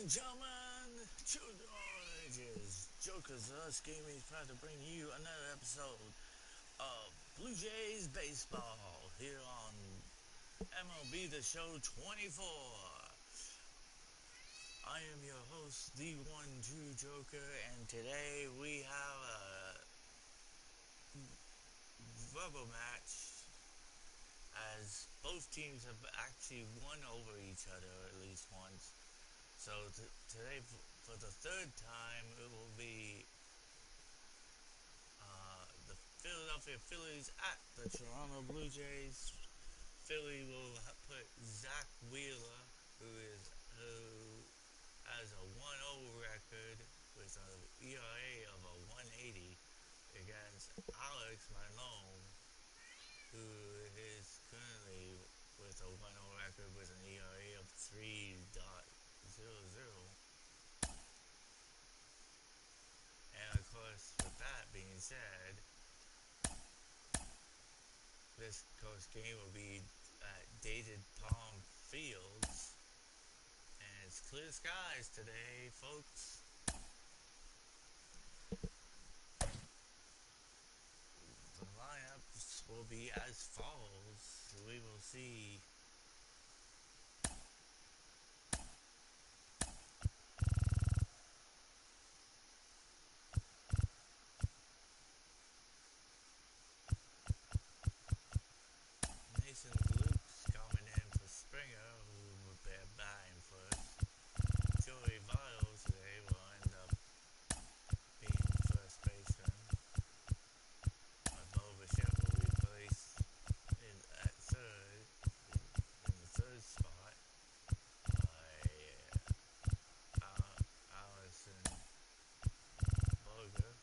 and gentlemen, children of all ages, Jokers of Us Gaming is proud to bring you another episode of Blue Jays Baseball here on MLB The Show 24. I am your host, the one true Joker, and today we have a rubber match as both teams have actually won over each other at least once. So today, for the third time, it will be the Philadelphia Phillies at the Toronto Blue Jays. Philly will put Zach Wheeler, who has a 1-0 record with an ERA of a 180, against Alex Malone, who is currently with a 1-0 record with an ERA of 3.00. And of course, with that being said, this game will be at Dated Palm Fields, and it's clear skies today, folks. The lineups will be as follows. We will see Mason Luke's coming in for Springer, who will be batting first. Joey Votto today will end up being first baseman. Bo Bichette will be placed at third, in the third spot, by Allison Berger.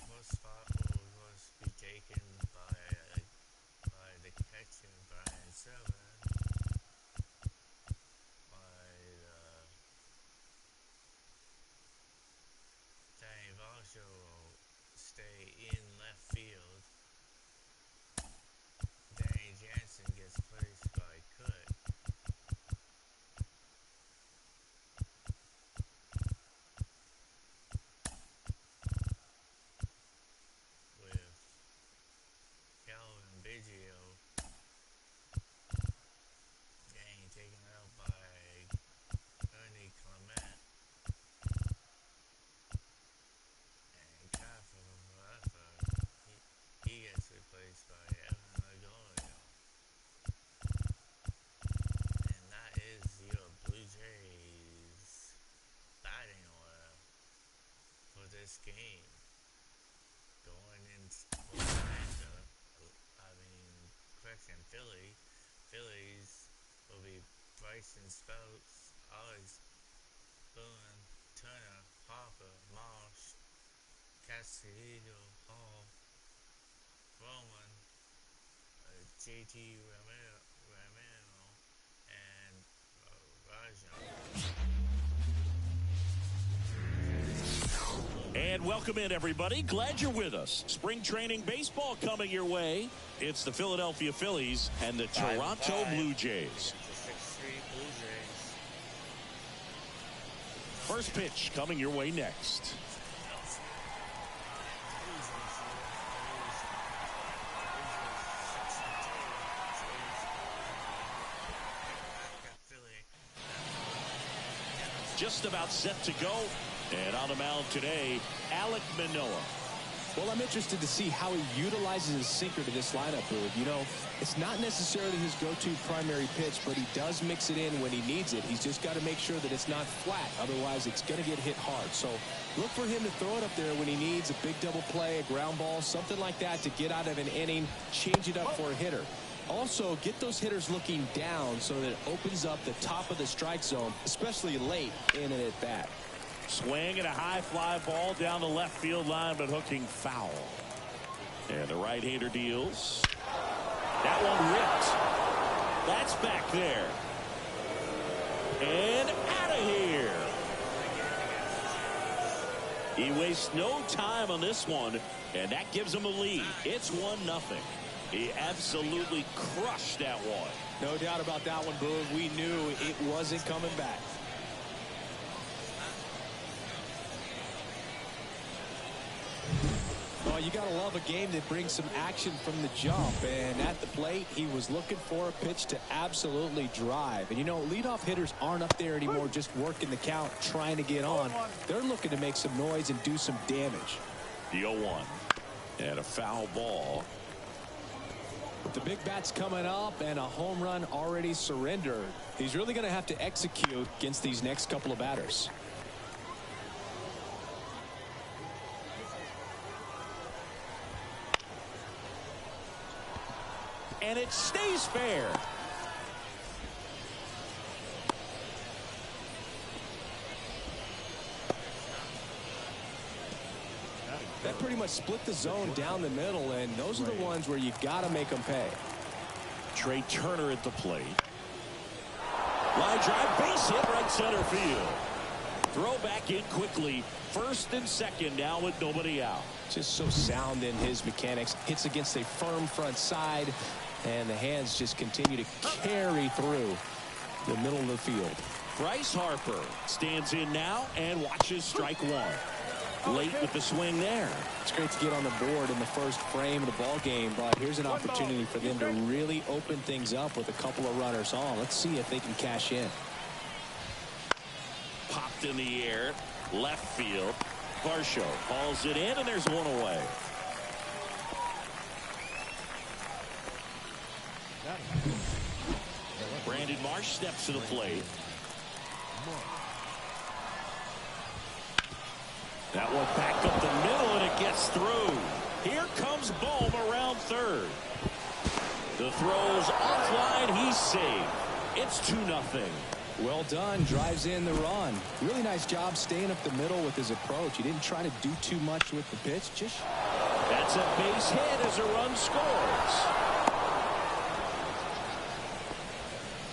Fourth spot will of course be taken by the catcher Brian Silver, by Danny Varsho will stay in left field. Danny Jansen gets placed by Kurt. With Calvin Biggio getting taken out by Ernie Clement. And Catherine Raffer, he gets replaced by Evan Longoria. And that is your Blue Jays batting order for this game. Going into Atlanta, Phillies will be Bryson Spouts, Alex Boone, Turner, Harper, Marsh, Castillo, Hall, Roman, JT Romero, and Rajan. And welcome in, everybody. Glad you're with us. Spring training baseball coming your way. It's the Philadelphia Phillies and the Toronto Blue Jays. First pitch coming your way next. Just about set to go. And on the mound today, Alek Manoah. Well, I'm interested to see how he utilizes his sinker to this lineup, Boog. You know, it's not necessarily his go-to primary pitch, but he does mix it in when he needs it. He's just got to make sure that it's not flat. Otherwise, it's going to get hit hard. So look for him to throw it up there when he needs a big double play, a ground ball, something like that to get out of an inning, change it up for a hitter. Also, get those hitters looking down so that it opens up the top of the strike zone, especially late in an at-bat. Swing and a high fly ball down the left field line, but hooking foul. And the right-hander deals. That one ripped. That's back there. And out of here. He wastes no time on this one, and that gives him a lead. It's 1-0. He absolutely crushed that one. No doubt about that one, Boog. We knew it wasn't coming back. Oh, you got to love a game that brings some action from the jump. And at the plate, he was looking for a pitch to absolutely drive. And, you know, leadoff hitters aren't up there anymore just working the count, trying to get on. They're looking to make some noise and do some damage. The 0-1. And a foul ball. With the big bats coming up and a home run already surrendered, he's really going to have to execute against these next couple of batters. And it stays fair. That pretty much split the zone down the middle, and those are the ones where you've got to make them pay. Trey Turner at the plate. Line drive, base hit, right center field. Throw back in quickly. First and second now with nobody out. Just so sound in his mechanics. Hits against a firm front side, and the hands just continue to carry through the middle of the field. Bryce Harper stands in now and watches strike one. Late with the swing there. It's great to get on the board in the first frame of the ball game, but here's an opportunity for them to really open things up with a couple of runners on. Let's see if they can cash in. Popped in the air, left field. Varsho hauls it in, and there's one away. Brandon Marsh steps to the plate. That one back up the middle, and it gets through. Here comes Bohm around third. The throw's offline. He's safe. It's 2-0. Well done. Drives in the run. Really nice job staying up the middle with his approach. He didn't try to do too much with the pitch. That's a base hit as a run scores.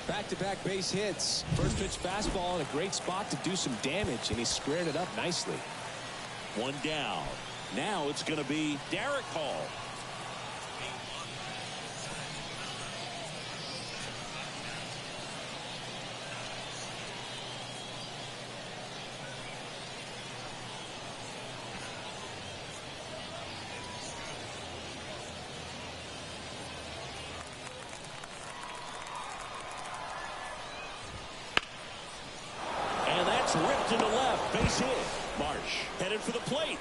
Back-to-back base hits. First pitch fastball in a great spot to do some damage, and he squared it up nicely. One down. Now it's going to be Derek Hall. And that's ripped into left. Base hit. Marsh headed for the plate.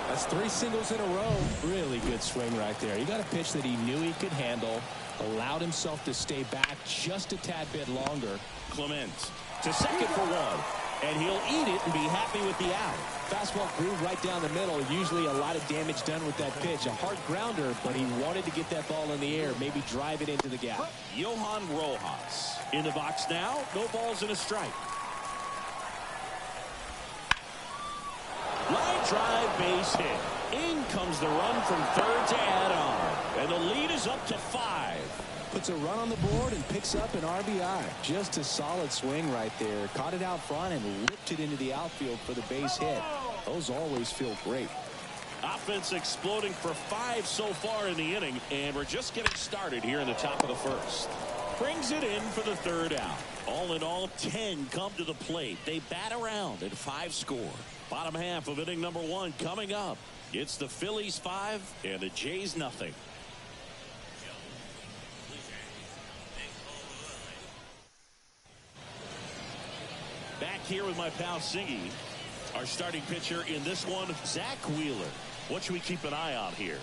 That's 3 singles in a row. Really good swing right there. He got a pitch that he knew he could handle, allowed himself to stay back just a tad bit longer. Clement to second for one, and he'll eat it and be happy with the out. Fastball groove right down the middle. Usually a lot of damage done with that pitch. A hard grounder, but he wanted to get that ball in the air, maybe drive it into the gap. Johan Rojas in the box now. No balls and a strike. Line drive, base hit. In comes the run from third to add on. And the lead is up to 5. Puts a run on the board and picks up an RBI. Just a solid swing right there. Caught it out front and whipped it into the outfield for the base hit. Those always feel great. Offense exploding for 5 so far in the inning, and we're just getting started here in the top of the first. Brings it in for the third out. All in all, 10 come to the plate. They bat around and 5 score. Bottom half of inning number 1 coming up. It's the Phillies 5 and the Jays nothing. Back here with my pal Singy. Our starting pitcher in this one, Zach Wheeler. What should we keep an eye on here?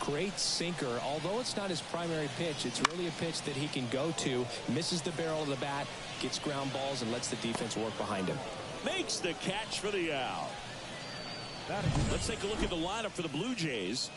Great sinker. Although it's not his primary pitch, it's really a pitch that he can go to. Misses the barrel of the bat, gets ground balls, and lets the defense work behind him. Makes the catch for the out. Let's take a look at the lineup for the Blue Jays.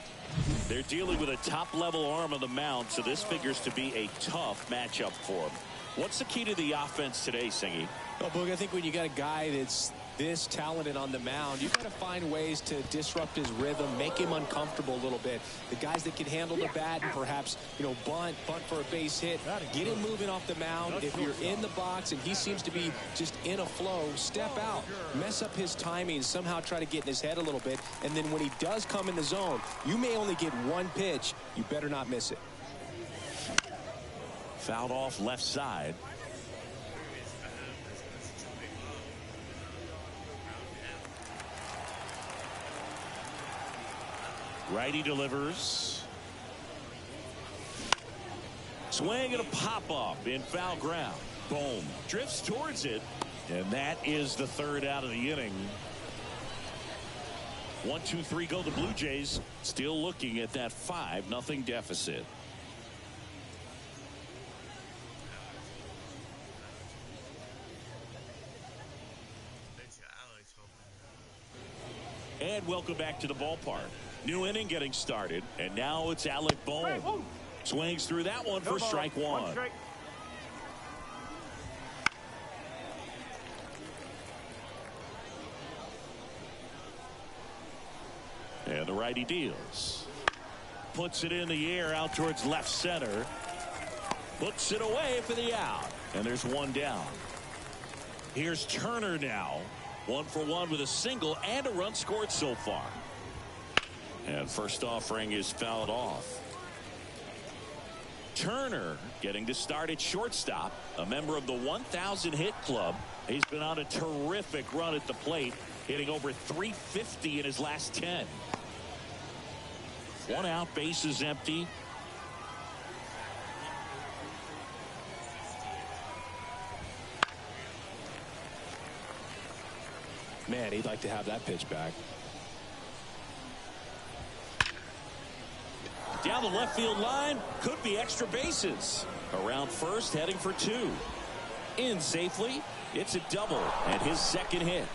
They're dealing with a top-level arm on the mound, so this figures to be a tough matchup for them. What's the key to the offense today, Singy? Well, Boog, I think when you got a guy that's this talented on the mound, you've got to find ways to disrupt his rhythm, make him uncomfortable a little bit. The guys that can handle the bat and perhaps, bunt for a base hit, get him moving off the mound. If you're in the box and he seems to be just in a flow, step out, mess up his timing, somehow try to get in his head a little bit. And then when he does come in the zone, you may only get one pitch. You better not miss it. Fouled off left side. Righty delivers. Swing and a pop-up in foul ground. Boom. Drifts towards it. And that is the third out of the inning. 1-2-3 go the Blue Jays. Still looking at that 5-0 deficit. And welcome back to the ballpark. New inning getting started, and now it's Alec Bohm. Swings through that one for strike one. And the righty deals. Puts it in the air out towards left center. Puts it away for the out. And there's one down. Here's Turner now. 1 for 1 with a single and a run scored so far. And first offering is fouled off. Turner getting to start at shortstop, a member of the 1,000 hit club. He's been on a terrific run at the plate, hitting over 350 in his last 10. One out, base is empty. Man, he'd like to have that pitch back. Down the left field line, could be extra bases. Around first, heading for 2. In safely, it's a double and his second hit.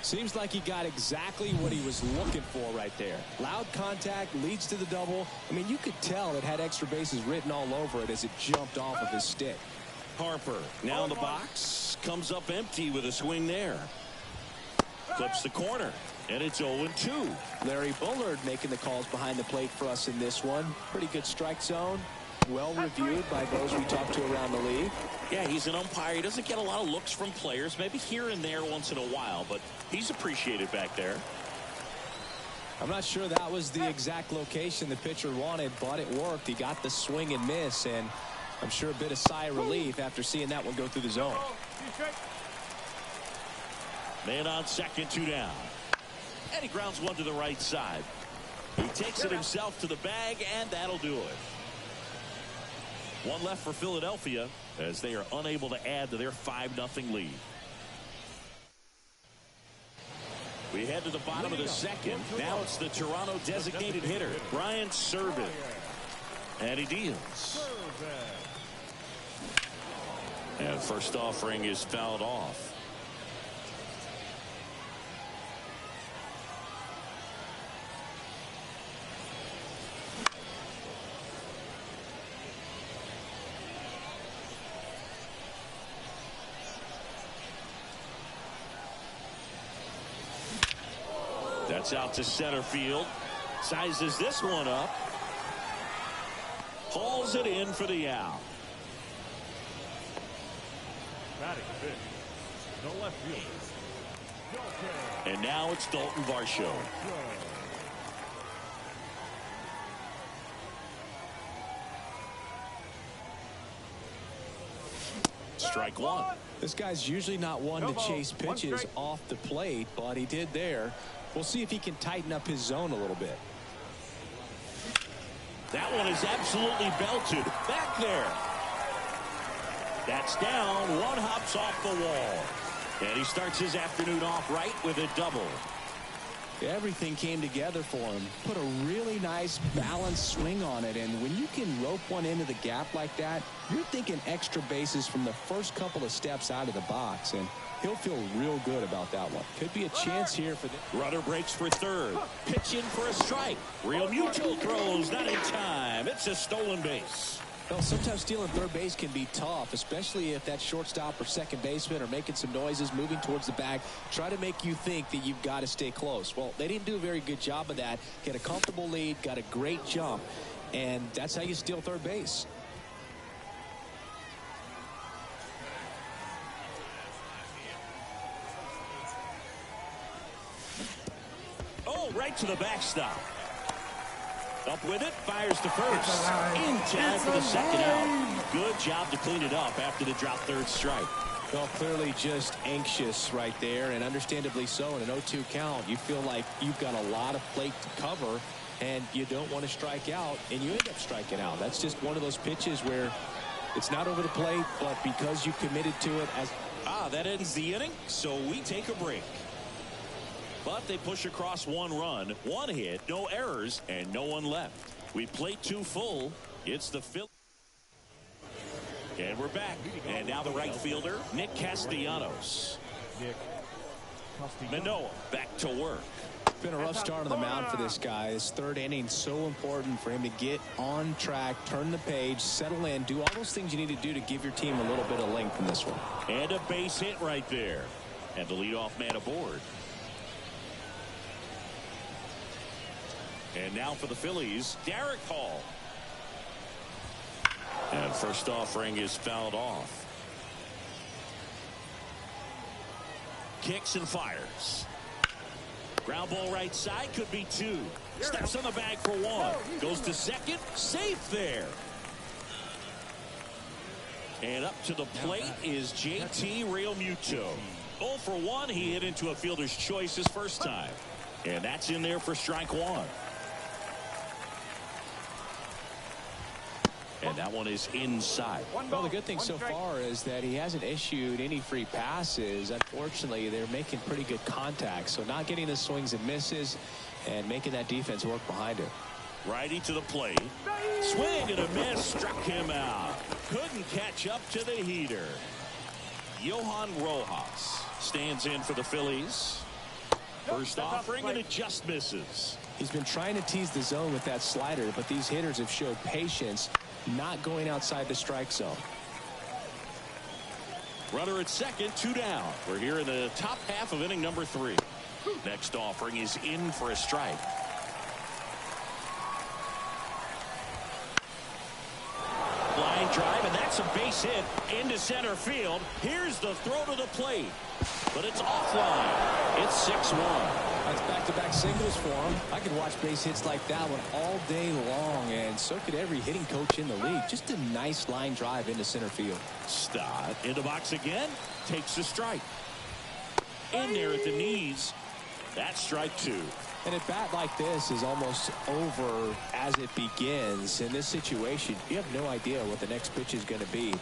Seems like he got exactly what he was looking for right there. Loud contact leads to the double. I mean, you could tell it had extra bases written all over it as it jumped off of his stick. Harper now in the box, comes up empty with a swing there. Clips the corner, and it's 0-2. Larry Bullard making the calls behind the plate for us in this one. Pretty good strike zone. Well reviewed by those we talked to around the league. Yeah, he's an umpire. He doesn't get a lot of looks from players, maybe here and there once in a while, but he's appreciated back there. I'm not sure that was the exact location the pitcher wanted, but it worked. He got the swing and miss, and I'm sure a bit of sigh of relief after seeing that one go through the zone. Man on second, 2 down. And he grounds one to the right side. He takes it himself to the bag, and that'll do it. One left for Philadelphia as they are unable to add to their 5-0 lead. We head to the bottom of the second. Now it's the Toronto designated hitter, Brian Serven. And he deals. And first offering is fouled off. That's out to center field. Sizes this one up. Hauls it in for the out. Batting fifth, the left fielder. And now it's Dalton Varsho. Strike one. This guy's usually not one to chase pitches off the plate, but he did there. We'll see if he can tighten up his zone a little bit. That one is absolutely belted. Back there. That's down. One hops off the wall. And he starts his afternoon off right with a double. Everything came together for him. Put a really nice balanced swing on it. And when you can rope one into the gap like that, you're thinking extra bases from the first couple of steps out of the box. And he'll feel real good about that one. Could be a chance here for the Rudder breaks for third. Pitch in for a strike. Real Mutual throws not in time. It's a stolen base. Well, sometimes stealing third base can be tough, especially if that shortstop or second baseman are making some noises, moving towards the bag, try to make you think that you've got to stay close. Well, they didn't do a very good job of that. Get a comfortable lead, got a great jump, and that's how you steal third base. Oh, right to the backstop. Up with it, fires to first. In time for the second out. Good job to clean it up after the drop third strike. Well, clearly just anxious right there, and understandably so. In an 0-2 count, you feel like you've got a lot of plate to cover, and you don't want to strike out, and you end up striking out. That's just one of those pitches where it's not over the plate, but because you committed to it as... That ends the inning, so we take a break. But they push across one run, one hit, no errors, and no one left. We plate 2 full. It's the Phillies. And we're back. And now the right fielder, Nick Castellanos. Manoah back to work. It's been a rough start on the mound for this guy. His third inning, so important for him to get on track, turn the page, settle in, do all those things you need to do to give your team a little bit of length in this one. And a base hit right there. And the leadoff man aboard. And now for the Phillies, Derek Hall. And first offering is fouled off. Kicks and fires. Ground ball right side, could be 2. Steps on the bag for 1. Goes to second, safe there. And up to the plate is JT Realmuto. 0 for 1, he hit into a fielder's choice his first time. And that's in there for strike 1. And that one is inside. Well, the good thing so far is that he hasn't issued any free passes. Unfortunately, they're making pretty good contact. So not getting the swings and misses and making that defense work behind him. Righty to the plate. Swing and a miss. Struck him out. Couldn't catch up to the heater. Johan Rojas stands in for the Phillies. First offering, and it just misses. He's been trying to tease the zone with that slider, but these hitters have showed patience, not going outside the strike zone. Runner at second, 2 down. We're here in the top half of inning number 3. Next offering is in for a strike. Line drive, and that's a base hit into center field. Here's the throw to the plate, but it's offline. It's 6-1. That's back-to-back singles for him. I could watch base hits like that one all day long, and so could every hitting coach in the league. Just a nice line drive into center field. Stott in the box again, takes a strike. In there at the knees. That's strike 2. And a bat like this is almost over as it begins. In this situation, you have no idea what the next pitch is going to be.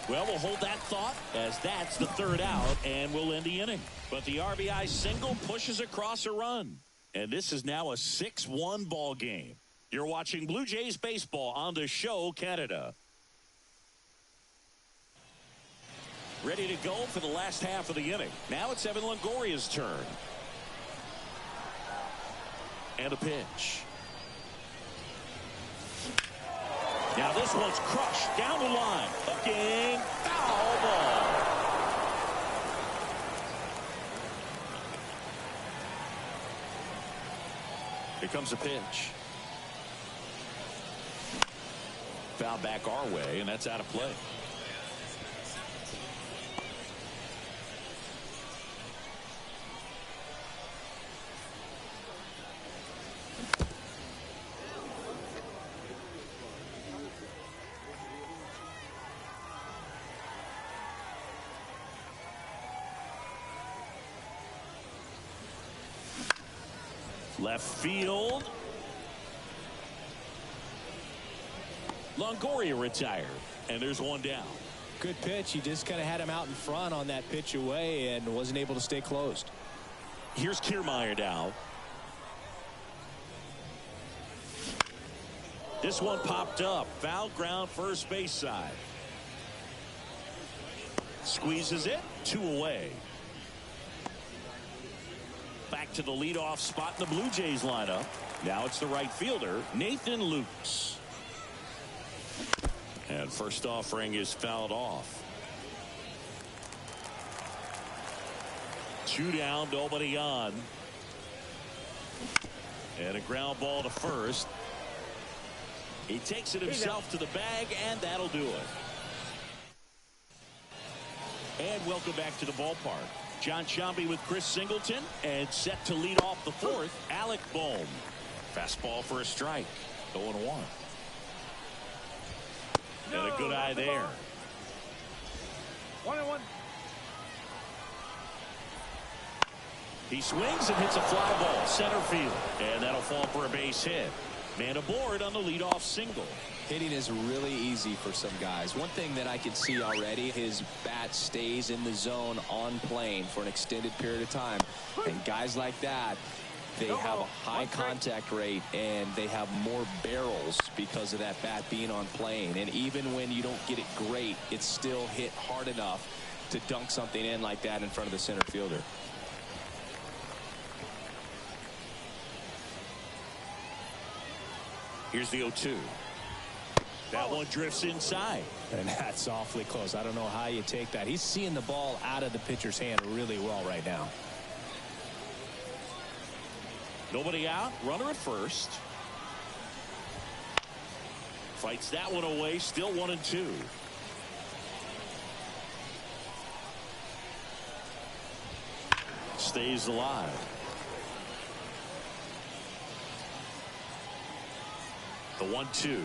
Well, we'll hold that thought as that's the third out, and we'll end the inning. But the RBI single pushes across a run. And this is now a 6-1 ball game. You're watching Blue Jays baseball on the show, Canada. Ready to go for the last half of the inning. Now it's Evan Longoria's turn. And a pitch. Now this one's crushed down the line. Hooking. Foul ball. Here comes a pitch. Foul back our way, and that's out of play. Left field. Longoria retired, and there's one down. Good pitch. He just kind of had him out in front on that pitch away and wasn't able to stay closed. Here's Kiermaier now. This one popped up. Foul ground first base side. Squeezes it. 2 away. Back to the leadoff spot in the Blue Jays lineup. Now it's the right fielder, Nathan Lukes. And first offering is fouled off. 2 down, nobody on. And a ground ball to first. He takes it himself to the bag, and that'll do it. And welcome back to the ballpark. John Shambi with Chris Singleton, and set to lead off the fourth, Alec Bohm. Fastball for a strike. 0-1. And a good eye there. 1-1. He swings and hits a fly ball center field, and that'll fall for a base hit. Man aboard on the leadoff single. Hitting is really easy for some guys. One thing that I can see already, his bat stays in the zone on plane for an extended period of time. And guys like that, they have a high contact rate and they have more barrels because of that bat being on plane. And even when you don't get it great, it's still hit hard enough to dunk something in like that in front of the center fielder. Here's the 0-2. That one drifts inside. And that's awfully close. I don't know how you take that. He's seeing the ball out of the pitcher's hand really well right now. Nobody out. Runner at first. Fights that one away. Still 1-2. Stays alive. The 1-2.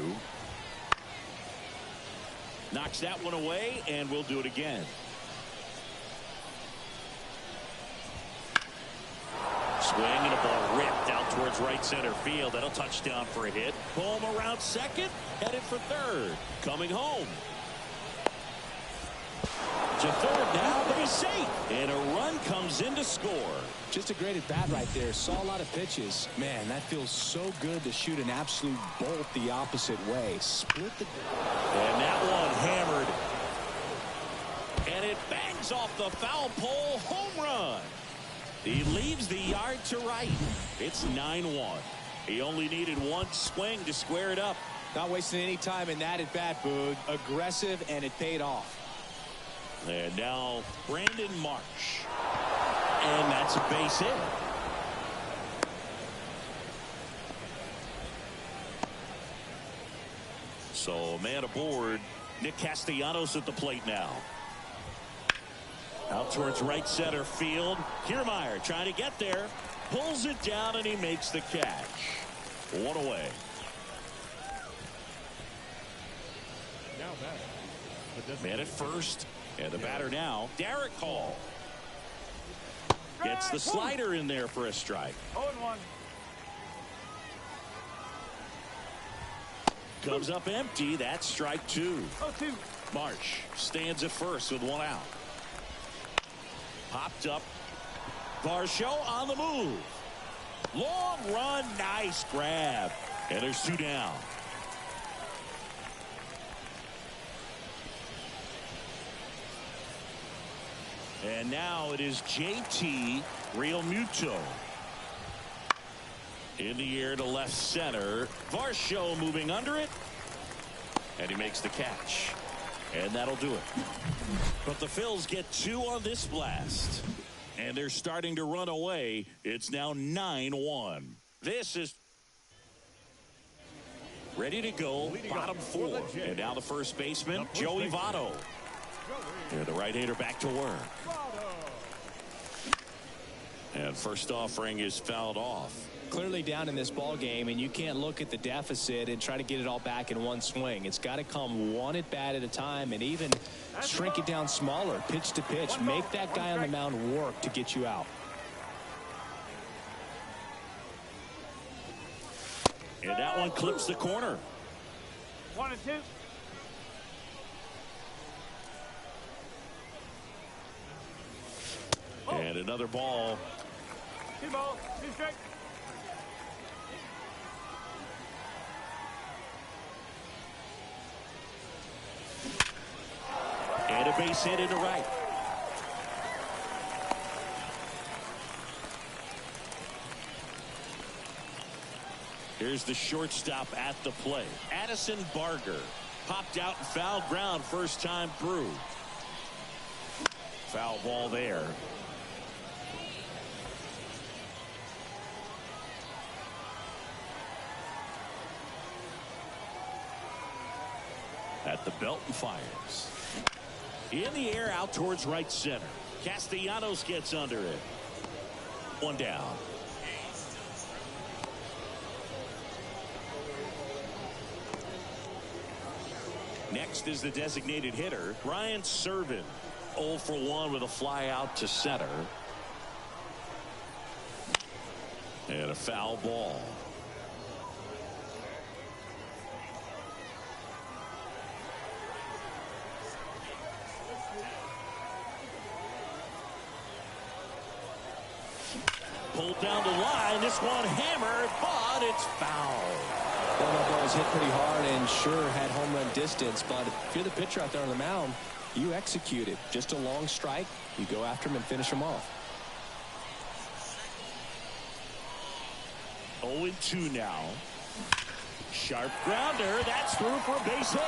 Knocks that one away, and we'll do it again. Swing and a ball ripped out towards right center field. That'll touch down for a hit. Bohm around second, headed for third. Coming home. To third now, but he's safe. And a run comes in to score. Just a great at bat right there. Saw a lot of pitches. Man, that feels so good to shoot an absolute bolt the opposite way. Split the... And that one hammered. And it bangs off the foul pole. Home run. He leaves the yard to right. It's 9-1. He only needed one swing to square it up. Not wasting any time in that at bat, Boog. Aggressive, and it paid off. And now Brandon Marsh. And that's a base hit. So man aboard. Nick Castellanos at the plate now. Out towards right center field. Kiermaier trying to get there. Pulls it down and he makes the catch. One away. Now back. Man at first. And the batter now, Derek Hall. Gets the slider in there for a strike. 0-1. Comes up empty. That's strike 2. 0-2. Marsh stands at first with one out. Popped up. Varsho on the move. Long run. Nice grab. And there's 2 down. And now it is JT Realmuto. In the air to left center. Varsho moving under it. And he makes the catch. And that'll do it. But the Phils get 2 on this blast. And they're starting to run away. It's now 9-1. This is ready to go. Bottom 4. And now the first baseman, Joey Votto. And the right-hander back to work. And first offering is fouled off. Clearly down in this ball game, and you can't look at the deficit and try to get it all back in one swing. It's got to come one at bat at a time, and even shrink it down smaller, pitch to pitch. Make that guy on the mound work to get you out. And that one clips the corner. 1-2. And another ball. 2 balls, 2 strikes. And a base hit into right. Here's the shortstop at the plate, Addison Barger. Popped out and fouled ground first time through. Foul ball there. At the belt and fires. In the air out towards right center. Castellanos gets under it. One down. Next is the designated hitter, Brian Serven. 0 for 1 with a fly out to center. And a foul ball. Pulled down the line. This one hammered, but it's foul. Well, that ball was hit pretty hard and sure had home run distance, but if you're the pitcher out there on the mound, you execute it. Just a long strike. You go after him and finish him off. 0-2 now. Sharp grounder. That's through for a base hit.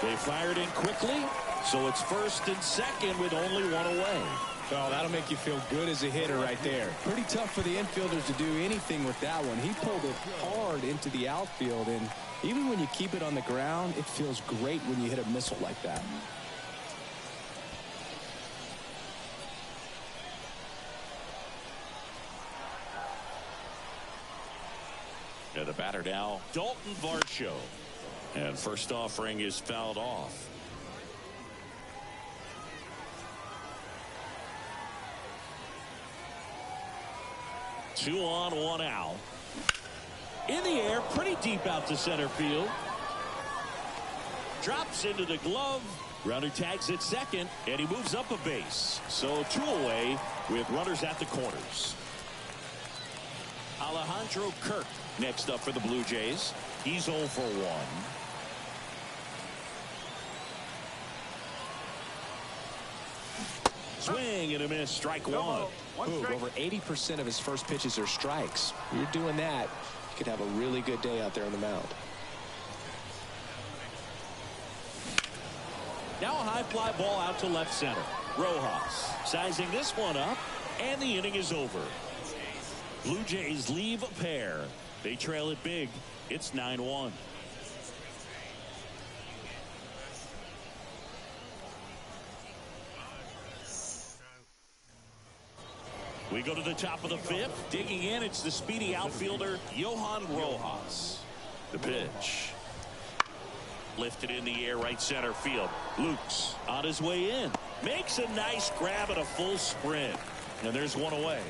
They fired in quickly, so it's first and second with only one away. Well, that'll make you feel good as a hitter right there. Pretty tough for the infielders to do anything with that one. He pulled it hard into the outfield, and even when you keep it on the ground, it feels great when you hit a missile like that. And the batter now, Dalton Varsho. And first offering is fouled off. Two on, one out. In the air, pretty deep out to center field. Drops into the glove. Runner tags at second, and he moves up a base. So 2 away with runners at the corners. Alejandro Kirk next up for the Blue Jays. He's 0 for 1. Swing and a miss. Strike one. Over 80% of his first pitches are strikes. You're doing that, you could have a really good day out there on the mound. Now a high fly ball out to left center. Rojas sizing this one up, and the inning is over. Blue Jays leave a pair. They trail it big. It's 9-1. We go to the top of the 5th. Digging in, it's the speedy outfielder, Johan Rojas. The pitch. Lifted in the air, right center field. Lukes on his way in. Makes a nice grab at a full sprint. And there's one away.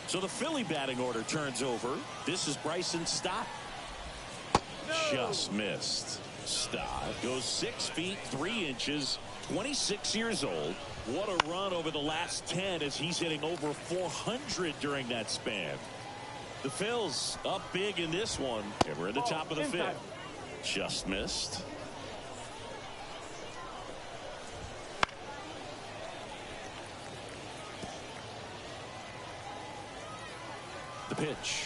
So the Philly batting order turns over. This is Bryson Stott. Just missed. Stott goes 6 feet 3 inches, 26 years old. What a run over the last 10 as he's hitting over 400 during that span. The Phils up big in this one, and we're at the top of the 5th. Just missed. The pitch.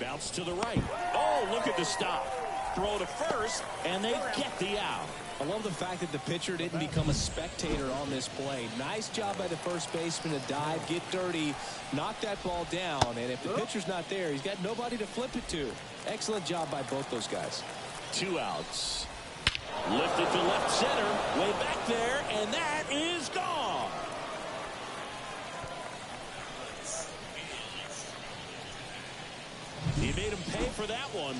Bounce to the right. Oh, look at the stop. Throw to first, and they get the out. I love the fact that the pitcher didn't become a spectator on this play. Nice job by the first baseman to dive, get dirty, knock that ball down. And if the pitcher's not there, he's got nobody to flip it to. Excellent job by both those guys. 2 outs. Lifted to left center, way back there, and that is gone. He made him pay for that one,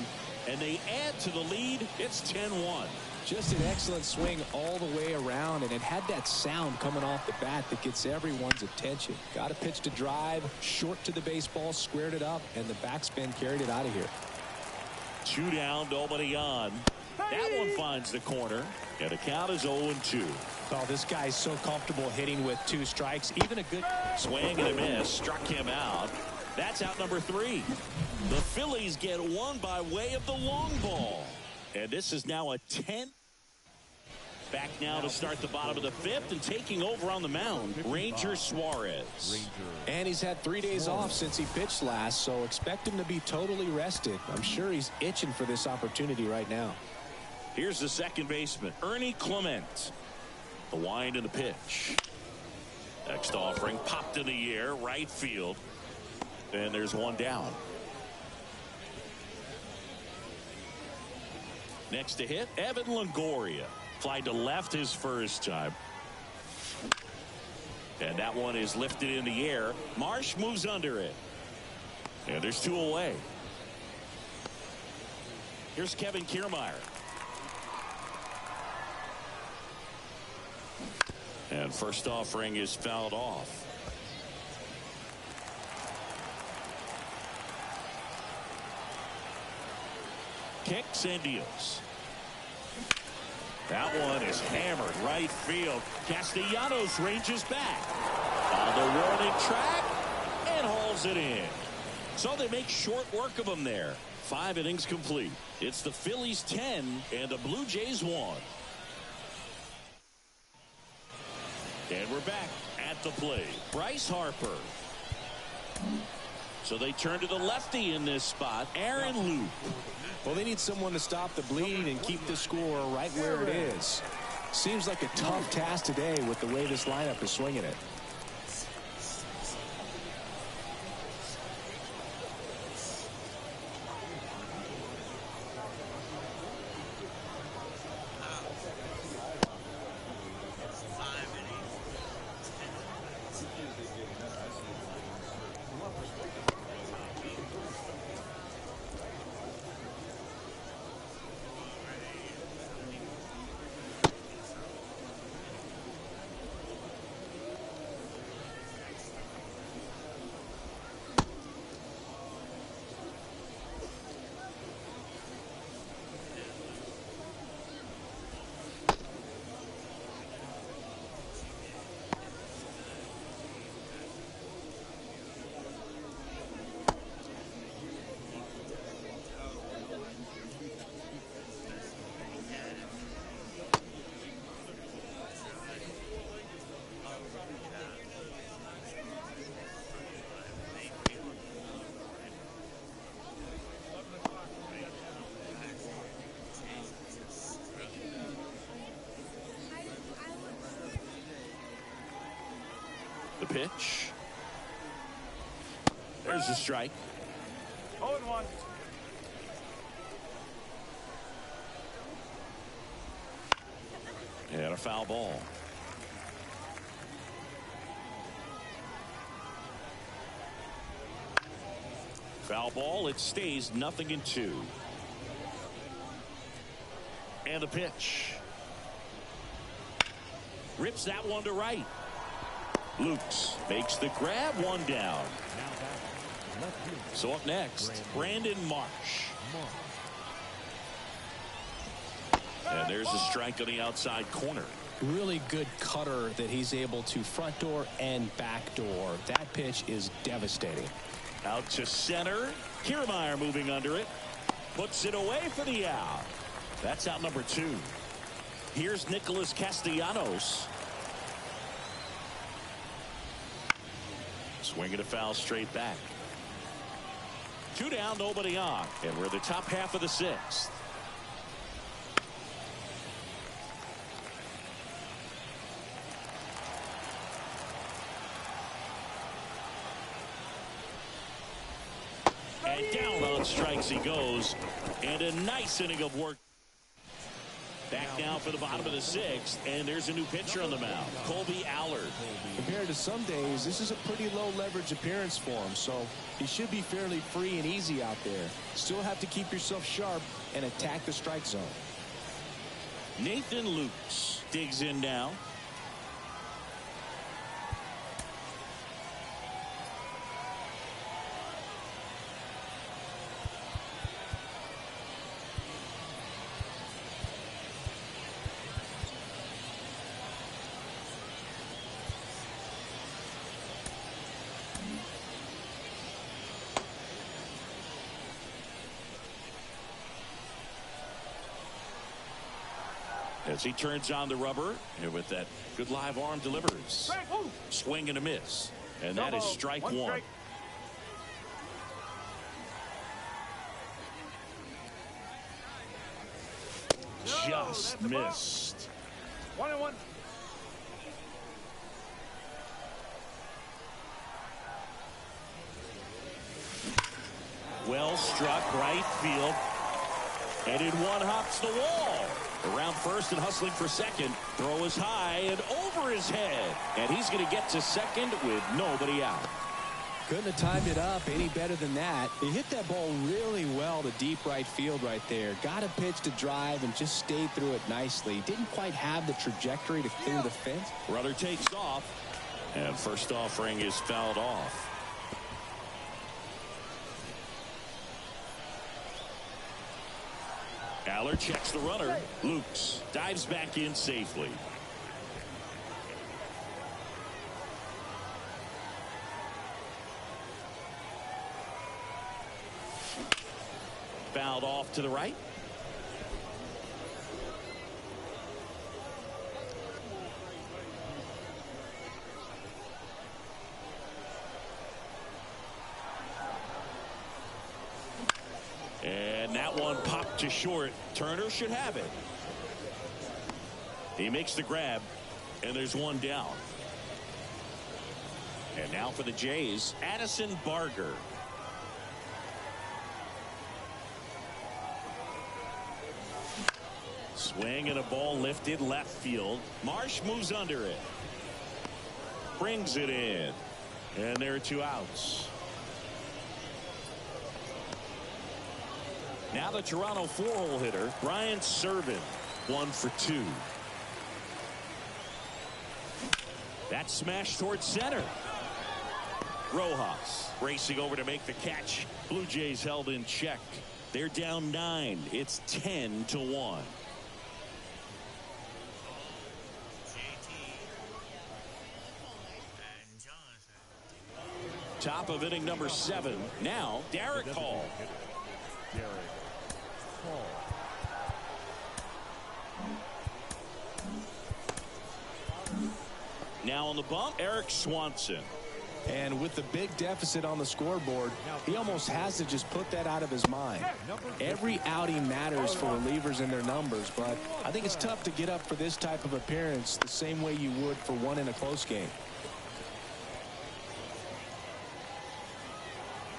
and they add to the lead. It's 10-1. Just an excellent swing all the way around, and it had that sound coming off the bat that gets everyone's attention. Got a pitch to drive, short to the baseball, squared it up, and the backspin carried it out of here. 2 down, nobody on. That one finds the corner, and the count is 0-2. Oh, this guy's so comfortable hitting with 2 strikes. Even a good swing and a miss struck him out. That's out number 3. The Phillies get one by way of the long ball. And this is now a 10. Back now to start the bottom of the fifth, and taking over on the mound, Ranger Suarez. And he's had 3 days off since he pitched last, so expect him to be totally rested. I'm sure he's itching for this opportunity right now. Here's the second baseman, Ernie Clement. The wind and the pitch. Next offering popped in the air, right field. And there's one down. Next to hit, Evan Longoria. Fly to left his first time. And that one is lifted in the air. Marsh moves under it. And there's two away. Here's Kevin Kiermaier. And first offering is fouled off. Kicks and deals. That one is hammered right field. Castellanos ranges back on the warning track and hauls it in. So they make short work of him there. 5 innings complete. It's the Phillies 10 and the Blue Jays 1. And we're back at the plate. Bryce Harper. So they turn to the lefty in this spot, Aaron Loup. Well, they need someone to stop the bleeding and keep the score right where it is. Seems like a tough task today with the way this lineup is swinging it. The pitch. There's the strike. 0-1. And a foul ball. Foul ball. It stays 0-2. And the pitch. Rips that one to right. Lukes makes the grab, one down. So up next, Brandon Marsh. And there's a strike on the outside corner. Really good cutter that he's able to front door and back door. That pitch is devastating. Out to center. Kiermaier moving under it. Puts it away for the out. That's out number 2. Here's Nicholas Castellanos. Swinging a foul straight back. 2 down, nobody on. And we're the top half of the 6th. And down on strikes he goes. And a nice inning of work. Back now for the bottom of the 6th, and there's a new pitcher on the mound, Colby Allard. Compared to some days, this is a pretty low leverage appearance for him, so he should be fairly free and easy out there. Still have to keep yourself sharp and attack the strike zone. Nathan Lukes digs in now. As he turns on the rubber, and with that good live arm delivers. Swing and a miss. And that is strike one. Just missed. 1-1. Well struck, right field. And in one hops the wall. Around first and hustling for second. Throw is high and over his head. And he's going to get to second with nobody out. Couldn't have timed it up any better than that. He hit that ball really well to deep right field right there. Got a pitch to drive and just stayed through it nicely. Didn't quite have the trajectory to clear the fence. Runner takes off. And first offering is fouled off. Aller checks the runner. Lukes dives back in safely. Fouled off to the right. And that one popped to short. Turner should have it. He makes the grab, and there's one down. And now for the Jays, Addison Barger. Swing and a ball lifted left field. Marsh moves under it. Brings it in. And there are two outs. Now the Toronto four-hole hitter, Brian Serven, 1 for 2. That smash towards center. Rojas racing over to make the catch. Blue Jays held in check. They're down 9. It's 10-1. Top of inning number 7. Now Derek Hall. Now on the bump, Eric Swanson. And with the big deficit on the scoreboard, he almost has to just put that out of his mind. Every outing matters for relievers and their numbers, but I think it's tough to get up for this type of appearance the same way you would for one in a close game.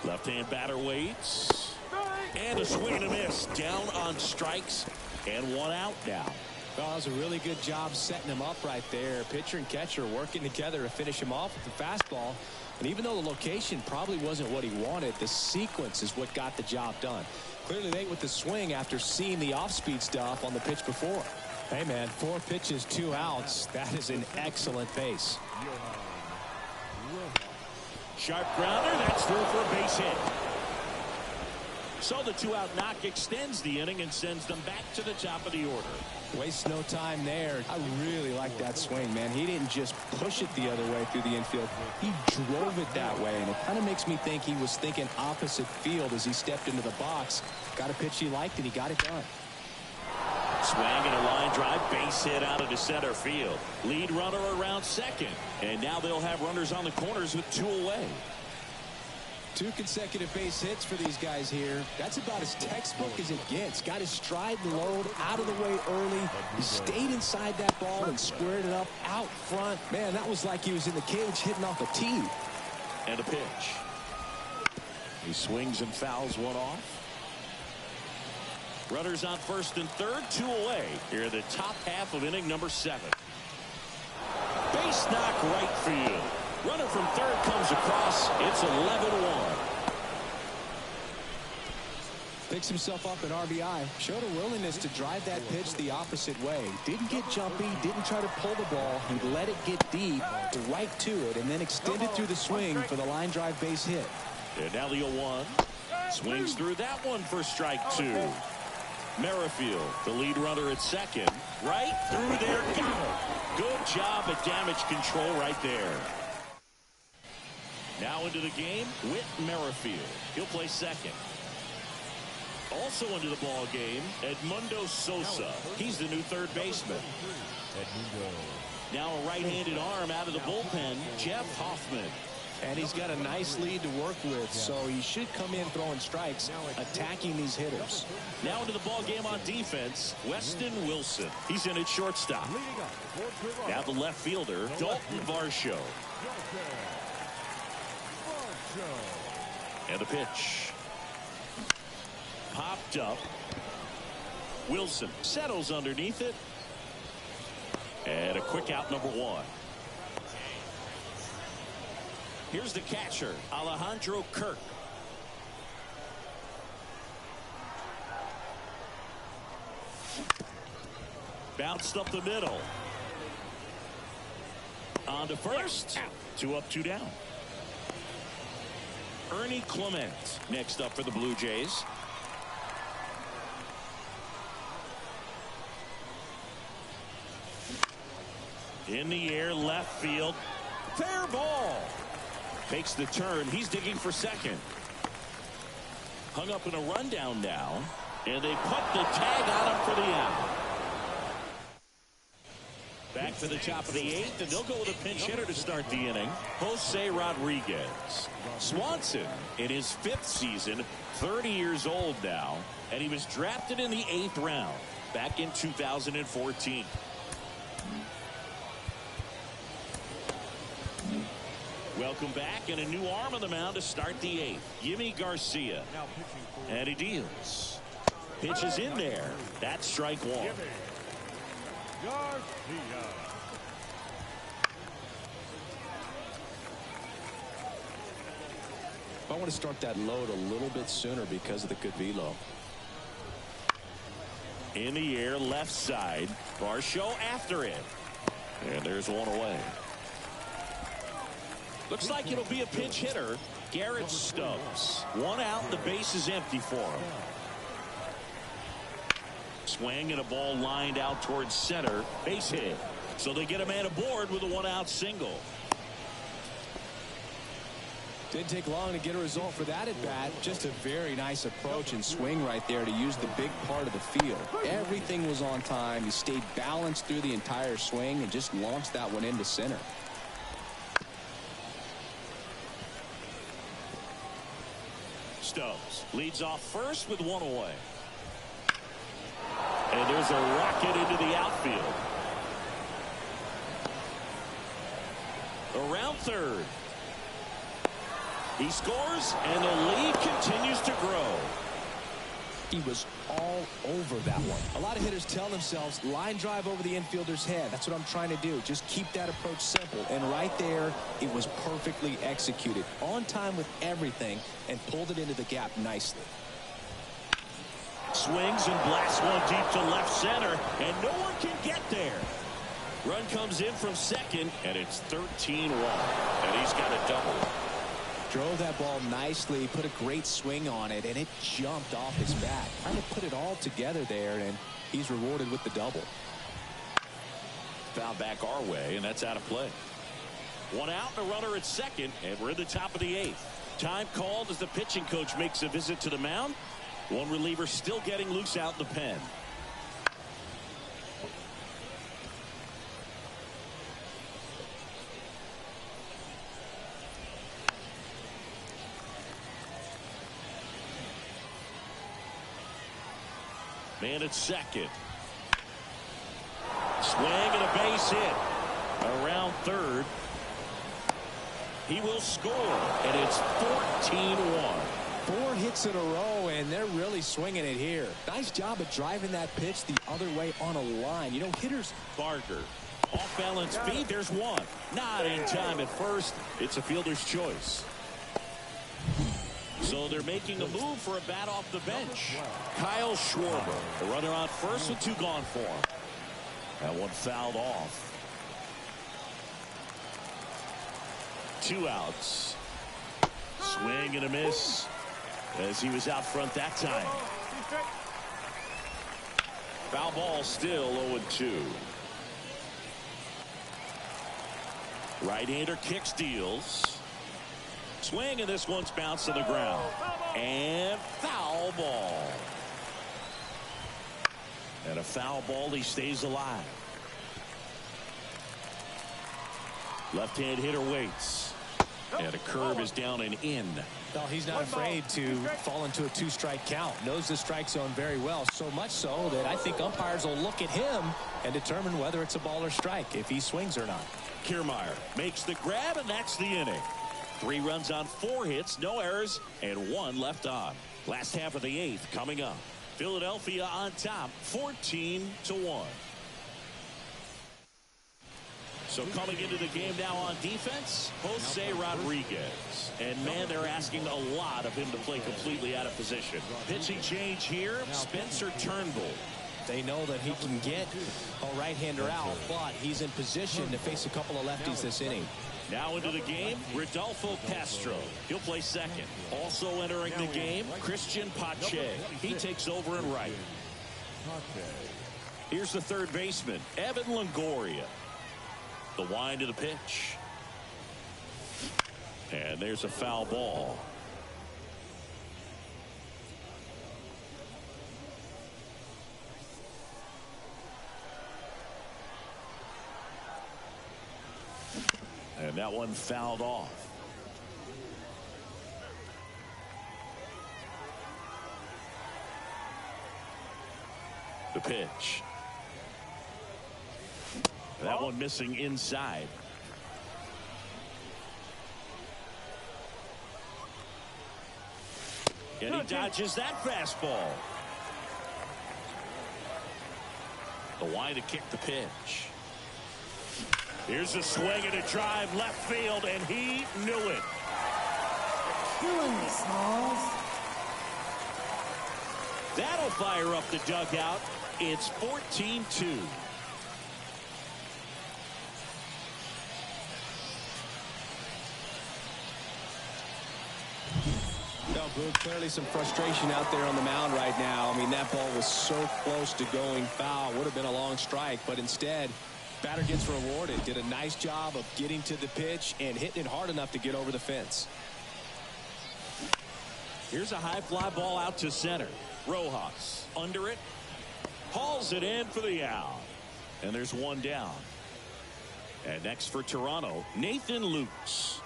Left-hand batter waits. And a swing and a miss. Down on strikes. And one out now. Well, that was a really good job setting him up right there. Pitcher and catcher working together to finish him off with the fastball. And even though the location probably wasn't what he wanted, the sequence is what got the job done. Clearly late with the swing after seeing the off-speed stuff on the pitch before. Hey, man, 4 pitches, 2 outs. That is an excellent pace. Sharp grounder. That's through for a base hit. So the 2-out knock extends the inning and sends them back to the top of the order. Wastes no time there. I really like that swing, man. He didn't just push it the other way through the infield. He drove it that way, and it kind of makes me think he was thinking opposite field as he stepped into the box. Got a pitch he liked, and he got it done. Swing and a line drive, base hit out into center field. Lead runner around second. And now they'll have runners on the corners with 2 away. 2 consecutive base hits for these guys here. That's about as textbook as it gets. Got his stride load out of the way early. He stayed inside that ball and squared it up out front. Man, that was like he was in the cage hitting off a tee. And a pitch. He swings and fouls one off. Runners on first and third, 2 away. Here in the top half of inning number 7. Base knock right field. Runner from third comes across. It's 11-1. Picks himself up an RBI. Showed a willingness to drive that pitch the opposite way. Didn't get jumpy. Didn't try to pull the ball. He let it get deep, right to it, and then extended through the swing for the line drive base hit. And now the 0-1. Swings through that one for strike 2. Merrifield, the lead runner at second. Right through there. Got it. Good job at damage control right there. Now into the game, Whit Merrifield. He'll play second. Also into the ball game, Edmundo Sosa. He's the new third baseman. Now a right-handed arm out of the bullpen, Jeff Hoffman. And he's got a nice lead to work with, so he should come in throwing strikes, attacking these hitters. Now into the ball game on defense, Weston Wilson. He's in at shortstop. Now the left fielder, Dalton Varsho. And the pitch. Popped up. Wilson settles underneath it. And a quick out, number one. Here's the catcher, Alejandro Kirk. Bounced up the middle. On to first. 2 up, 2 down. Ernie Clement next up for the Blue Jays. In the air, left field. Fair ball. Takes the turn. He's digging for second. Hung up in a rundown now. And they put the tag on him for the out. Back for the top of the 8th, and they'll go with a pinch hitter to start the inning. Jose Rodriguez. Swanson in his 5th season, 30 years old now, and he was drafted in the 8th round back in 2014. Welcome back, and a new arm on the mound to start the 8th. Yimi Garcia. And he deals. Pitches in there. That's strike one. I want to start that load a little bit sooner because of the good velo. In the air, left side. Varsho after it. And there's one away. Looks like it'll be a pinch hitter. Garrett Stubbs. One out, the base is empty for him. Swing and a ball lined out towards center. Base hit. So they get a man aboard with a 1-out single. Didn't take long to get a result for that at bat. Just a very nice approach and swing right there to use the big part of the field. Everything was on time. He stayed balanced through the entire swing and just launched that one into center. Stubbs leads off first with one away. And there's a rocket into the outfield. Around third. He scores, and the lead continues to grow. He was all over that one. A lot of hitters tell themselves, line drive over the infielder's head. That's what I'm trying to do. Just keep that approach simple. And right there, it was perfectly executed. On time with everything, and pulled it into the gap nicely. Swings and blasts one deep to left center, and no one can get there. Run comes in from second, and it's 13-1. And he's got a double. Drove that ball nicely, put a great swing on it, and it jumped off his bat. Trying to put it all together there, and he's rewarded with the double. Foul back our way, and that's out of play. One out, and a runner at second, and we're at the top of the 8th. Time called as the pitching coach makes a visit to the mound. One reliever still getting loose out in the pen. Man at second. Swing and a base hit. Around third. He will score, and it's 14-1. 4 hits in a row, and they're really swinging it here. Nice job of driving that pitch the other way on a line. You know, hitters. Barker. Off balance feed. There's one. Not in time at first. It's a fielder's choice. So they're making a move for a bat off the bench. Kyle Schwarber, the runner on first with 2 gone for him. That one fouled off. 2 outs. Swing and a miss as he was out front that time. Foul ball still 0-2. Right-hander kicks, deals. Swing, and this one's bounced to the ground. And foul ball. And a foul ball. He stays alive. Left-hand hitter waits. And a curve is down and in. Well, he's not afraid to fall into a two-strike count. Knows the strike zone very well. So much so that I think umpires will look at him and determine whether it's a ball or strike, if he swings or not. Kiermaier makes the grab, and that's the inning. 3 runs on 4 hits, no errors, and 1 left on. Last half of the 8th coming up. Philadelphia on top, 14-1. So coming into the game now on defense, Jose Rodriguez. And, man, they're asking a lot of him to play completely out of position. Pitching change here, Spencer Turnbull. They know that he can get a right-hander out, but he's in position to face a couple of lefties this inning. Now into the game, Rodolfo Castro. He'll play second. Also entering the game, Christian Pache. He takes over in right. Here's the third baseman, Evan Longoria. The wind of the pitch. And there's a foul ball. And that one fouled off. The pitch. That one missing inside. And he dodges that fastball. The wind to kick the pitch. Here's a swing and a drive left field, and he knew it. Killing Smalls. That'll fire up the dugout. It's 14-2. Clearly some frustration out there on the mound right now. I mean, that ball was so close to going foul. Would have been a long strike, but instead, batter gets rewarded. Did a nice job of getting to the pitch and hitting it hard enough to get over the fence. Here's a high fly ball out to center. Rojas under it. Hauls it in for the out. And there's one down. And next for Toronto, Nathan Lukes.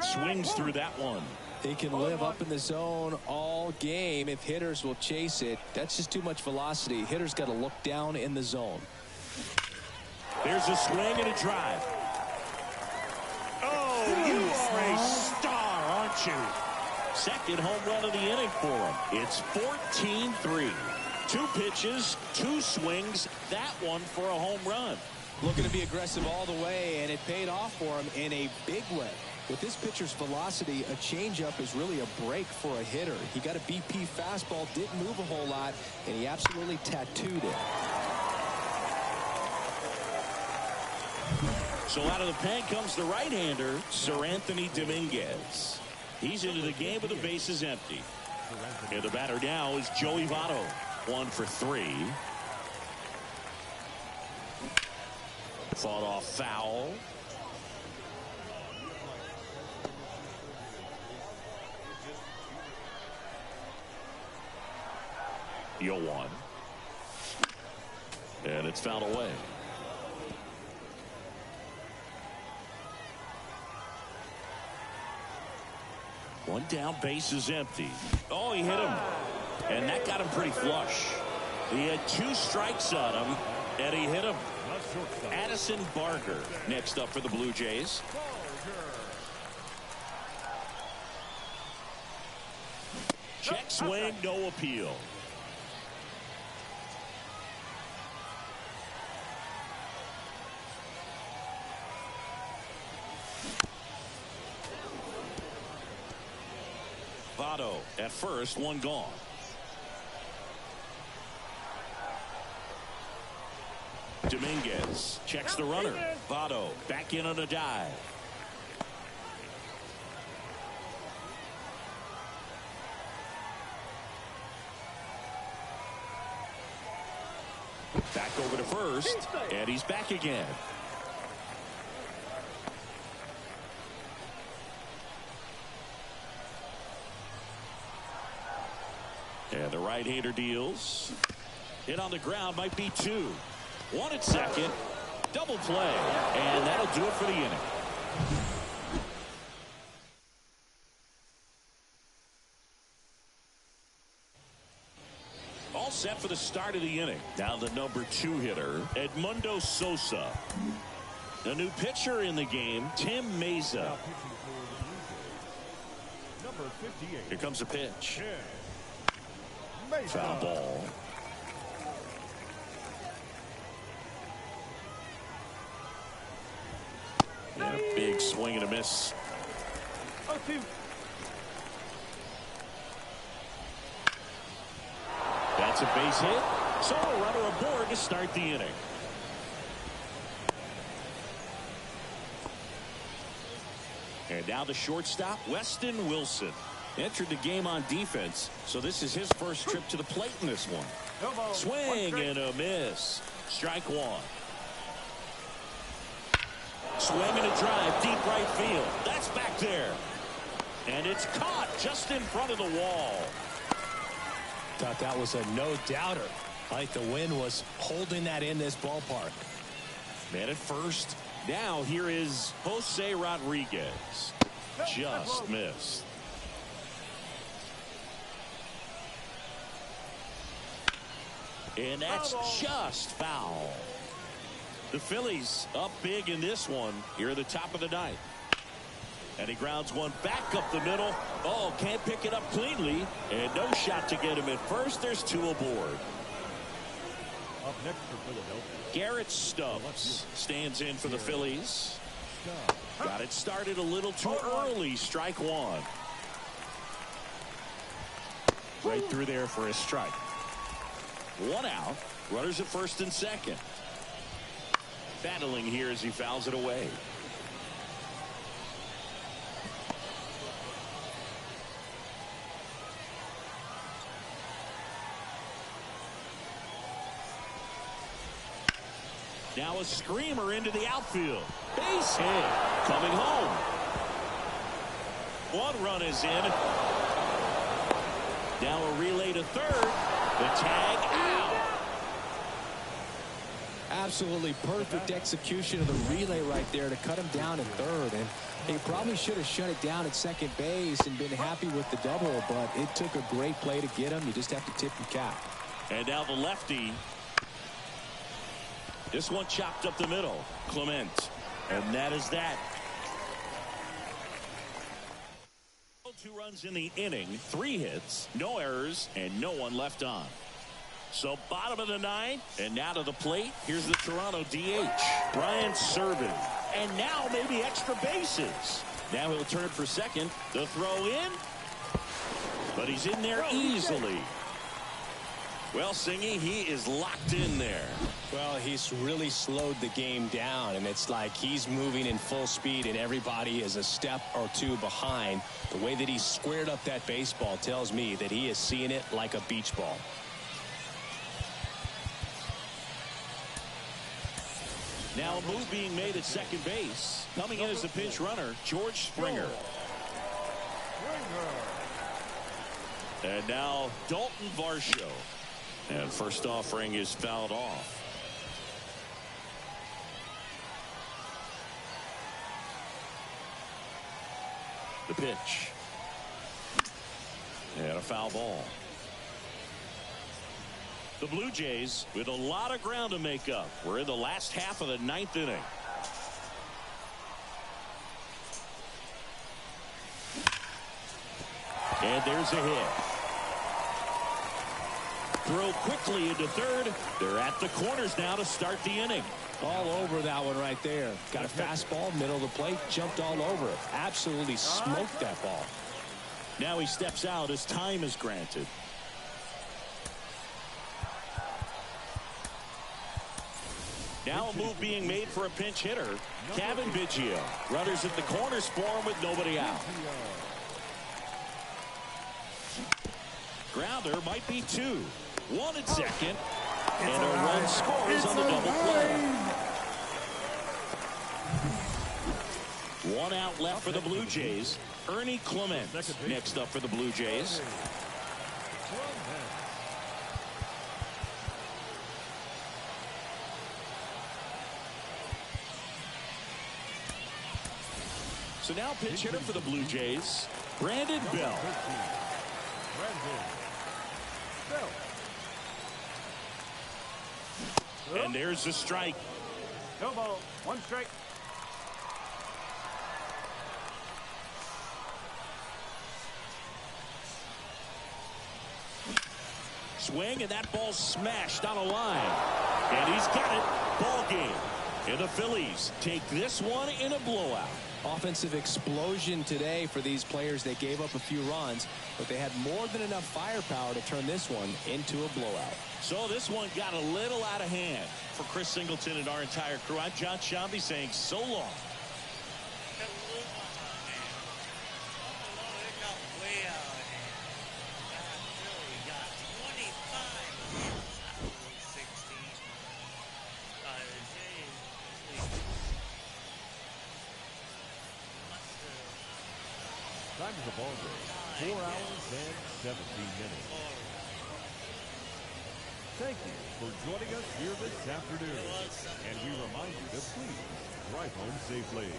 Swings through that one. He can live up in the zone all game if hitters will chase it. That's just too much velocity. Hitters got to look down in the zone. There's a swing and a drive. Oh, you are a star, aren't you? Second home run of the inning for him. It's 14-3. 2 pitches, 2 swings. That one for a home run. Looking to be aggressive all the way, and it paid off for him in a big way. With this pitcher's velocity, a changeup is really a break for a hitter. He got a BP fastball, didn't move a whole lot, and he absolutely tattooed it. So out of the pen comes the right-hander, Sir Anthony Dominguez. He's into the game with the bases empty. And the batter now is Joey Votto. 1 for 3. Fought off foul. Yo one. And it's fouled away. One down, base is empty. Oh, he hit him. And that got him pretty flush. He had 2 strikes on him, and he hit him. Addison Barger next up for the Blue Jays. Check swing, no appeal. Votto at first, 1 gone. Dominguez checks the runner. Votto back in on a dive. Back over to first, and he's back again. And the right right-hander deals. Hit on the ground, might be 2. 1 at second. Double play. And that'll do it for the inning. All set for the start of the inning. Now the number 2 hitter, Edmundo Sosa. The new pitcher in the game, Tim Meza. Here comes a pitch. Foul ball. And a big swing and a miss. 0-2. That's a base hit. So a runner aboard to start the inning. And now the shortstop, Weston Wilson. Entered the game on defense, so this is his first trip to the plate in this one. Swing and a miss. Strike 1. Swing and a drive, deep right field. That's back there. And it's caught just in front of the wall. Thought that was a no-doubter. Like the wind was holding that in this ballpark. Man at first. Now here is Jose Rodriguez. Just missed. And that's just foul. The Phillies up big in this one here at the top of the ninth. And he grounds one back up the middle. Oh, can't pick it up cleanly. And no shot to get him at first. There's 2 aboard. Up next for Philadelphia, Garrett Stubbs stands in for the Phillies. Got it started a little too early. Strike 1. Right through there for a strike. 1 out. Runners at first and second. Battling here as he fouls it away. Now a screamer into the outfield. Base hit. Coming home. 1 run is in. Now a relay to third. The tag out. Absolutely perfect execution of the relay right there to cut him down at third. And he probably should have shut it down at second base and been happy with the double, but it took a great play to get him. You just have to tip your cap. And now the lefty. This one chopped up the middle. Clement. And that is that. 2 runs in the inning, 3 hits, no errors, and no one left on. So bottom of the 9th, and now to the plate. Here's the Toronto DH, Brian Serven. And now maybe extra bases. Now he'll turn for second. The throw in. But he's in there easily. Well, Singy, he is locked in there. Well, he's really slowed the game down, and it's like he's moving in full speed, and everybody is a step or 2 behind. The way that he squared up that baseball tells me that he is seeing it like a beach ball. Now a move being made at second base. Coming in as a pinch runner, George Springer. And now Dalton Varsho. And first offering is fouled off. The pitch. And a foul ball. The Blue Jays with a lot of ground to make up. We're in the last half of the 9th inning. And there's a hit. Throw quickly into third. They're at the corners now to start the inning. All over that one right there. Got a fastball, middle of the plate, jumped all over it. Absolutely smoked that ball. Now he steps out as time is granted. Now a move being made for a pinch hitter, Kevin Biggio. Runners at the corners for him with nobody out. Grounder might be 2. 1 at second. And a run scores on the double play. 1 out left for the Blue Jays. Ernie Clement next up for the Blue Jays. So now pitch hitter for the Blue Jays, Brandon Bell. Brandon Bell. And there's the strike. No ball. One strike. Swing, and that ball smashed on a line. And he's got it. Ball game. And the Phillies take this one in a blowout. Offensive explosion today for these players. They gave up a few runs, but they had more than enough firepower to turn this one into a blowout. So this one got a little out of hand. For Chris Singleton and our entire crew, I'm John Shambi saying so long. Time of the ball game, 4 hours and 17 minutes. Thank you for joining us here this afternoon. And we remind you to please drive home safely.